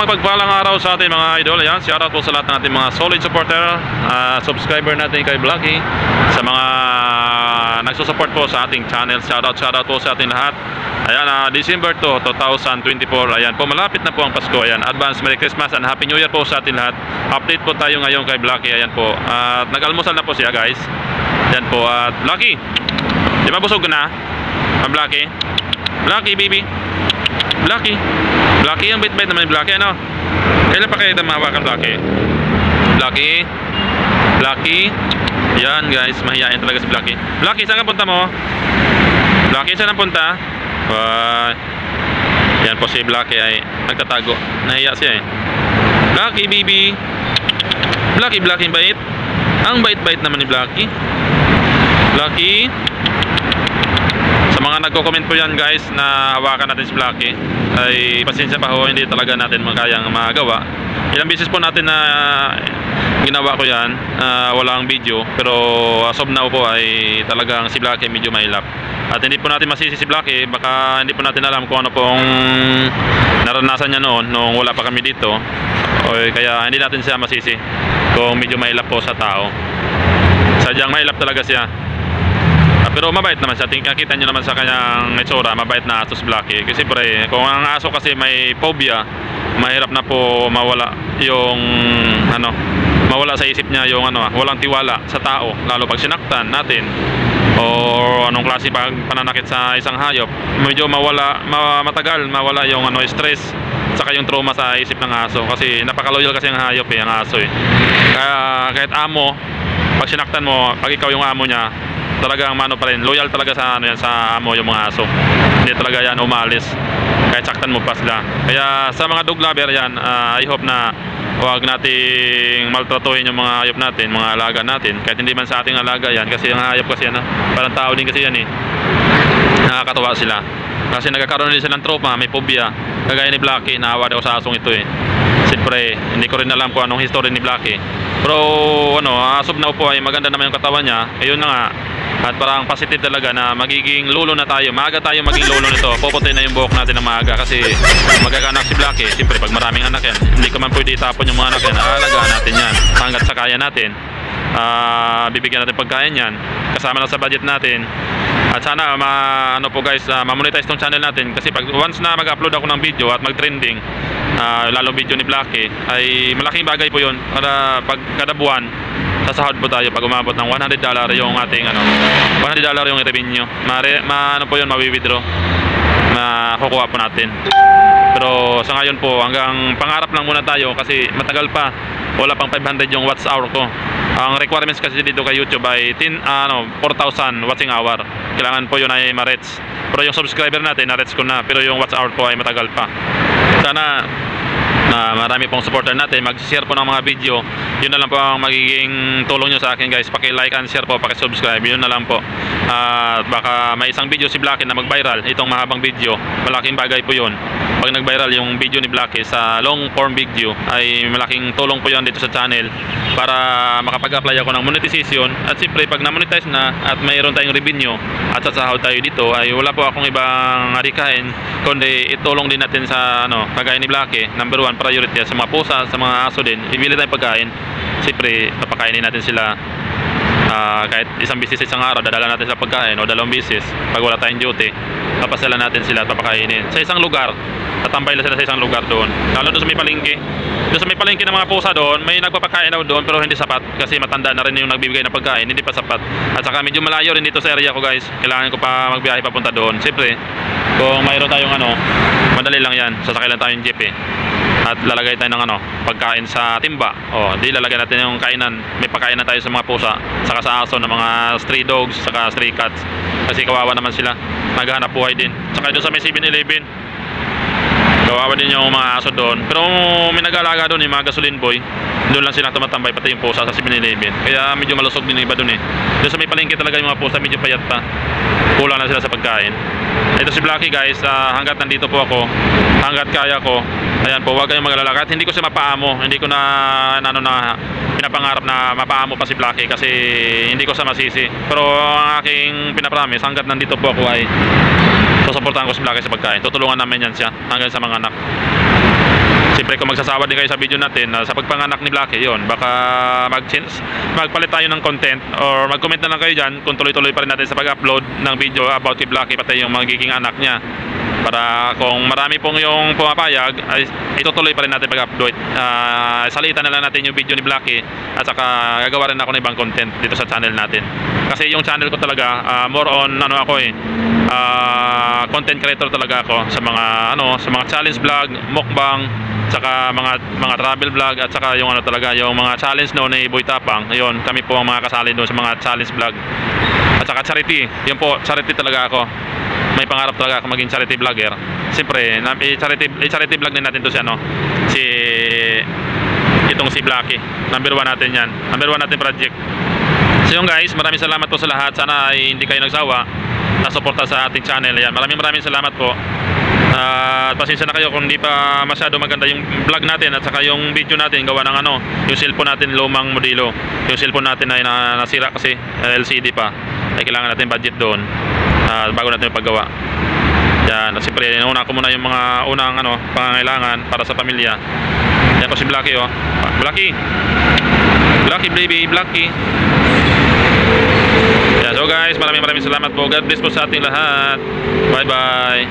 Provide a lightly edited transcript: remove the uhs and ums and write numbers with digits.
mapagpalang araw sa ating mga idol. Ayan, shoutout po sa lahat ng ating mga solid supporter, subscriber natin kay Blacky, sa mga nagsusupport po sa ating channel. Shoutout po sa ating lahat. Ayan, December 2, 2024. Ayan po, malapit na po ang Pasko. Ayan, advance Merry Christmas and Happy New Year po sa ating lahat. Update po tayo ngayon kay Blacky. Ayan po, at nag-almusal na po siya, guys. Ayan po, at Blacky, di ba busog ka na? Blacky, Blacky baby, Blacky, Blacky, ang bait-bait naman yung Blacky, ano? Kailan pa kayo mahawakan, Blacky? Blacky, Blacky. Yan, guys, mahihain talaga si Blacky. Blacky, saan ka punta mo? Blacky, saan ang punta? Yan po si Blacky ay nagtatago. Nahiya siya eh. Blacky, baby. Blacky, Blacky, bait. Ang bait-bait naman ni Blacky. Blacky. Sa mga nagko-comment po yan, guys, na hawakan natin si Blacky, ay pasensya pa ho, hindi talaga natin makayang magawa. Ilang beses po natin na ginawa ko yan, walang video, pero as of now po ay talagang si Blacky medyo mahilap. At hindi po natin masisi si Blacky, baka hindi po natin alam kung ano pong naranasan niya noon nung wala pa kami dito, o kaya hindi natin siya masisi kung medyo mahilap po sa tao. Sadyang mahilap talaga siya. Pero mabait naman siya. Nakita nyo naman sa kanyang itsura, mabait na aso si Blacky. Kasi pre, kung ang aso kasi may phobia, mahirap na po mawala yung mawala sa isip niya yung walang tiwala sa tao, lalo pag sinaktan natin o anong klase pag pananakit sa isang hayop. Medyo matagal mawala yung stress saka yung trauma sa isip ng aso, kasi napaka-loyal kasi ang hayop ang aso eh. Kaya kahit amo, pag sinaktan mo, pag ikaw yung amo niya, talagang pa rin, loyal talaga sa sa amo yung mga aso. Hindi talaga yan umalis kahit saktan mo pa sila. Kaya sa mga dog lover yan, I hope na huwag nating maltratuhin yung mga hayop natin, mga alaga natin, kahit hindi man sa ating alaga yan, kasi yung hayop kasi parang tao din kasi yan eh. Nakakatawa sila kasi nagkakaroon din silang tropa, may phobia. Kagaya ni Blacky, naawa ako sa asong ito eh. Siyempre, hindi ko rin alam kung anong history ni Blacky, pero as of now po ay maganda naman yung katawan niya. Ayun na nga. At parang positive talaga na magiging lolo na tayo. Maaga tayo maging lolo nito. Puputin na yung buhok natin ng maaga kasi magkakanak si Blacky. Siyempre pag maraming anak yan, hindi ko man pwede itapon yung mga anak yan. Aalagaan natin yan hanggat sa kaya natin. Bibigyan natin pagkain yan, kasama na sa budget natin. At sana po guys, ma-monetize tong channel natin, kasi pag once na mag-upload ako ng video at mag-trending, lalo video ni Blacky, ay malaking bagay po yun para pag kada buwan sasahod po tayo pag umabot ng $100 yung ating $100 yung revenue. Po yun, mawi-withdraw, makukuha po natin. Pero sa ngayon po, hanggang pangarap lang muna tayo kasi matagal pa, wala pang 500 yung watch hour ko. Ang requirements kasi dito kay YouTube ay 4,000 watching hour. Kailangan po yun ay ma-reach. Pero yung subscriber natin, na-reach ko na, pero yung watch hour ko ay matagal pa. Sana marami pong supporter natin, mag-share po ng mga video. Yun na lang po ang magiging tulong nyo sa akin, guys. Paki-like and share po, paki-subscribe. Yun na lang po. Baka may isang video si Blacky na mag-viral, itong mahabang video. Malaking bagay po yun. Pag nag-viral yung video ni Blacky sa long form video, ay malaking tulong po yun dito sa channel para makapag-apply ako ng monetization. At siyempre pag na-monetize na at mayroon tayong revenue at sasahod tayo dito, ay wala po akong ibang adikain kundi itulong din natin sa kagaya ni Blacky. Number 1, priority sa mga pusa, sa mga aso din. Ibili tayong pagkain. Siyempre papakainin natin sila. Kahit isang bisis isang araw, dadala natin sa pagkain, o 2 bisis pag wala tayong duty, papasala natin sila at papakainin sa isang lugar. Tatambay lang sila sa isang lugar doon, lalo doon sa may palengke. Doon sa may palengke ng mga pusa doon, may nagpapakain daw doon, pero hindi sapat kasi matanda na rin yung nagbibigay ng pagkain, hindi pa sapat. At saka medyo malayo rin dito sa area ko, guys. Kailangan ko pa magbiyahe papunta doon. Siyempre kung mayroon tayong madali lang yan, sasakay lang tayong jeep at lalagay tayo ng pagkain sa timba. Di lalagay natin yung kainan. May pagkain na tayo sa mga pusa, saka sa aso ng mga stray dogs, saka stray cats, kasi kawawa naman sila, naghahanap buhay din. Saka doon sa may 7-Eleven, kawawa din yung mga aso doon. Pero may nag-alaga doon, yung mga gasoline boy, doon lang silang tumatambay, pati yung pusa sa 7-Eleven. Kaya medyo malusog din yung iba doon Doon sa may palengke talaga yung mga pusa, medyo payat pa, kulang na sila sa pagkain. Ito si Blacky, guys. Hanggat nandito po ako, hanggat kaya ko, ayan po, huwag kayong mag-alala. Kahit hindi ko siya mapaamo, hindi ko na pinapangarap na mapaamo pa si Blacky, kasi hindi ko siya masisi. Pero ang aking pinapromise, hanggat nandito po ako, ay susuportahan ko si Blacky sa pagkain. Tutulungan namin yan siya hanggang sa mga anak. Siyempre kung magsasawa din kayo sa video natin sa pagpanganak ni Blackie, yun, baka magpalit tayo ng content or mag-comment na lang kayo dyan kung tuloy-tuloy pa rin natin sa pag-upload ng video about kay Blackie pati yung magiging anak niya. Para kung marami pong yung pumapayag, ay itutuloy pa rin natin pag-upload. Salitan na lang natin yung video ni Blackie at saka gagawa rin ako ng ibang content dito sa channel natin. Kasi yung channel ko talaga, more on ano ako content creator talaga ako sa mga challenge vlog, mukbang, saka mga travel vlog at saka yung talaga yung mga challenge noon ni Boy Tapang. Ayun, kami po ang mga kasali doon sa mga challenge vlog. At saka charity, yun po, charity talaga ako. May pangarap talaga ako maging charity vlogger. Siyempre, charity vlog din natin to si Blackie. Number 1 natin yan. Number 1 natin project. So yun guys, maraming salamat po sa lahat. Sana ay hindi kayo nagsawa na suporta sa ating channel. Ayan, maraming salamat po. At pasensya na kayo kung hindi pa masyado maganda yung vlog natin at saka yung video natin gawa ng yung cellphone natin lumang modelo. Yung cellphone natin ay nasira kasi LCD pa. Ay kailangan natin budget doon bago natin paggawa. Yan, at siyempre inauna ko muna yung mga unang pangangailangan para sa pamilya. Yan po si Blackie Blackie baby, Blackie. Yeah, so guys, maraming salamat po. God bless po sa ating lahat. Bye bye.